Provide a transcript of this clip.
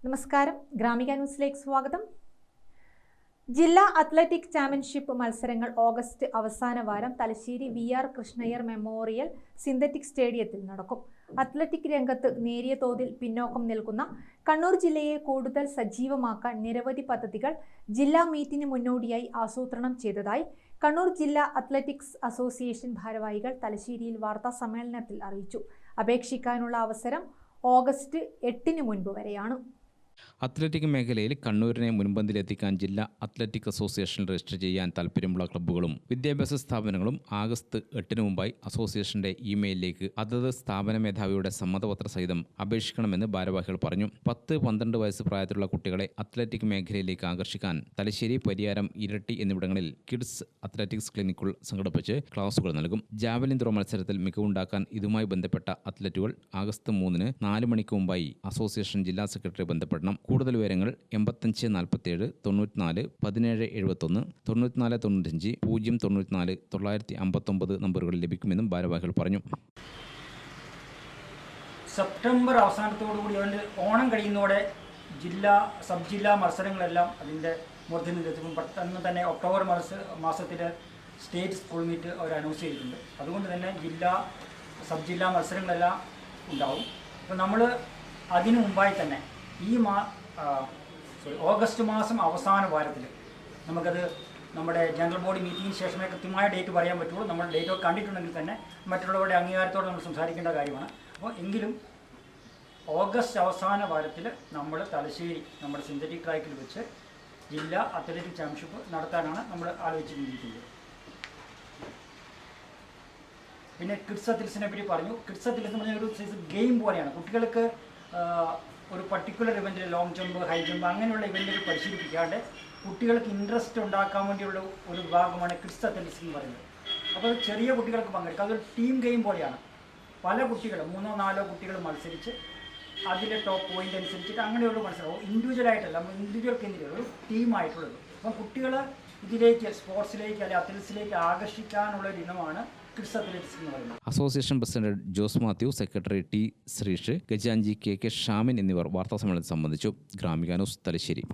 നമസ്കാരം, ഗ്രാമിക ന്യൂസിലേക്ക് സ്വാഗതം. ജില്ലാ അത്ലറ്റിക് ചാമ്പ്യൻഷിപ്പ് മത്സരങ്ങൾ ഓഗസ്റ്റ് അവസാന വാരം Thalassery VR Krishna Iyer memorial synthetic സ്റ്റേഡിയത്തിൽ നടക്കും. അത്ലറ്റിക് രംഗത്ത് നേരിയ തോതിൽ പിന്നോക്കം നിൽക്കുന്ന കണ്ണൂർ ജില്ലയെ കൂടുതൽ സജീവമാക്കാൻ നിരവധി പദ്ധതികൾ ജില്ലാ മീറ്റിന് മുന്നോടിയായി ആസൂത്രണം ചെയ്തതായി കണ്ണൂർ ജില്ലാ അത്ലറ്റിക്സ് അസോസിയേഷൻ ഭാരവാഹികൾ തലശ്ശേരിയിൽ വാർത്താ സമ്മേളനത്തിൽ അറിയിച്ചു. അപേക്ഷിക്കാനുള്ള അവസരം ഓഗസ്റ്റ് 8 മുൻപ് വരെയാണ്. അത്ലറ്റിക് മേഖലയിൽ കണ്ണൂരിനെ മുൻപന്തിയിലെത്തിക്കാൻ ജില്ലാ അത്ലറ്റിക് അസോസിയേഷനിൽ രജിസ്റ്റർ ചെയ്യാൻ താൽപ്പര്യമുള്ള ക്ലബ്ബുകളും വിദ്യാഭ്യാസ സ്ഥാപനങ്ങളും ആഗസ്റ്റ് 8 മുമ്പായി അസോസിയേഷന്റെ ഇമെയിലിലേക്ക് അതത് സ്ഥാപന മേധാവിയുടെ സമ്മതപത്ര സഹിതം അപേക്ഷിക്കണമെന്ന് ഭാരവാഹികൾ പറഞ്ഞു. 10-12 വയസ്സ് പ്രായത്തിലുള്ള കുട്ടികളെ അത്ലറ്റിക് മേഖലയിലേക്ക് ആകർഷിക്കാൻ തലശ്ശേരി, പരിയാരം, ഇരട്ടി എന്നിവിടങ്ങളിൽ കിഡ്സ് അത്ലറ്റിക്സ് ക്ലിനിക്കുകൾ സംഘടിപ്പിച്ച് ക്ലാസുകൾ നൽകും. ജാവലിൻ ത്രോ മത്സരത്തിൽ മികവുണ്ടാക്കാൻ ഇതുമായി ബന്ധപ്പെട്ട അത്ലറ്റുകൾ ആഗസ്റ്റ് 3 4 മണിക്ക് മുമ്പായി അസോസിയേഷൻ ജില്ലാ സെക്രട്ടറി ബന്ധപ്പെടണം. കൂടുതൽ വിവരങ്ങൾ 85 47 94 17 71 94 95 094 959 നമ്പറുകളിൽ ലഭിക്കുമെന്നും ഭാരവാഹികൾ പറഞ്ഞു. സെപ്റ്റംബർ അവസാനത്തോടുകൂടി അതിൻ്റെ ഓണം കഴിയുന്നതോടെ സബ് ജില്ലാ മത്സരങ്ങളെല്ലാം അതിൻ്റെ മൂർധന്യത്തിലെത്തും. പെട്ടെന്ന് തന്നെ ഒക്ടോബർ മാസത്തിൽ സ്റ്റേറ്റ് സ്കൂൾ മീറ്റ് അവർ അനൗൺസ് ചെയ്തിട്ടുണ്ട്. അതുകൊണ്ട് തന്നെ സബ് ജില്ലാ മത്സരങ്ങളെല്ലാം ഉണ്ടാവും. അപ്പോൾ നമ്മൾ അതിനു മുമ്പായി തന്നെ ഓഗസ്റ്റ് മാസം അവസാന വാരത്തിൽ നമുക്കത് നമ്മുടെ ജനറൽ ബോഡി മീറ്റിംഗിന് ശേഷമേ കൃത്യമായ ഡേറ്റ് പറയാൻ പറ്റുള്ളൂ. നമ്മൾ ഡേറ്റ് ഒക്കെ കണ്ടിട്ടുണ്ടെങ്കിൽ തന്നെ മറ്റുള്ളവരുടെ അംഗീകാരത്തോടെ നമ്മൾ സംസാരിക്കേണ്ട കാര്യമാണ്. അപ്പോൾ എങ്കിലും ഓഗസ്റ്റ് അവസാന വാരത്തിൽ നമ്മൾ തലശ്ശേരി നമ്മുടെ സിന്തറ്റിക് ട്രാക്കിൽ വെച്ച് ജില്ലാ അത്ലറ്റിക് ചാമ്പ്യൻഷിപ്പ് നടത്താനാണ് നമ്മൾ ആലോചിച്ചിരിക്കുന്നത്. പിന്നെ കിഡ്സ് അത്ലറ്റ്സിനെ പറ്റി പറഞ്ഞു. കിഡ്സ് അത്ലറ്റ്സ് എന്ന് പറഞ്ഞാൽ ഒരു സൈസ് ഗെയിം പോലെയാണ്. കുട്ടികൾക്ക് ഒരു പർട്ടിക്കുലർ ഇവൻറ്റിൽ ലോങ് ജമ്പ്, ഹൈ ജമ്പ് അങ്ങനെയുള്ള ഇവൻറ്റുകൾ പരിശീലിപ്പിക്കാണ്ട് കുട്ടികൾക്ക് ഇൻട്രസ്റ്റ് ഉണ്ടാക്കാൻ വേണ്ടിയുള്ള ഒരു വിഭാഗമാണ് കിഡ്സ് അത്ലറ്റിക്സ് എന്ന് പറയുന്നത്. അപ്പോൾ ചെറിയ കുട്ടികൾക്ക് പങ്കെടുക്കുക. അതൊരു ടീം ഗെയിം പോലെയാണ്. പല കുട്ടികളും 3-4 കുട്ടികൾ മത്സരിച്ച് അതിലെ ടോപ്പ് പോയിൻ്റ് അനുസരിച്ചിട്ട് അങ്ങനെയുള്ള മത്സരം ഇൻഡിവിജ്വലായിട്ടല്ല, ഇൻഡിവിജ്വൽ ഒരു ടീമായിട്ടുള്ളത്. അപ്പം കുട്ടികൾ ഇതിലേക്ക് സ്പോർട്സിലേക്ക് അല്ലെങ്കിൽ അത്ലറ്റ്സിലേക്ക് ആകർഷിക്കാനുള്ള ഒരു ഇനമാണ് കിഡ്സ് അത്ലറ്റിക്സ് എന്ന് പറയുന്നത്. Association president Jose Mathew, secretary T Sreesh, ഗജാഞ്ചി KK Shamin എന്നിവർ വാർത്താസമ്മേളനത്തിൽ സംബന്ധിച്ചു. ഗ്രാമിക ന്യൂസ്, തലശ്ശേരി.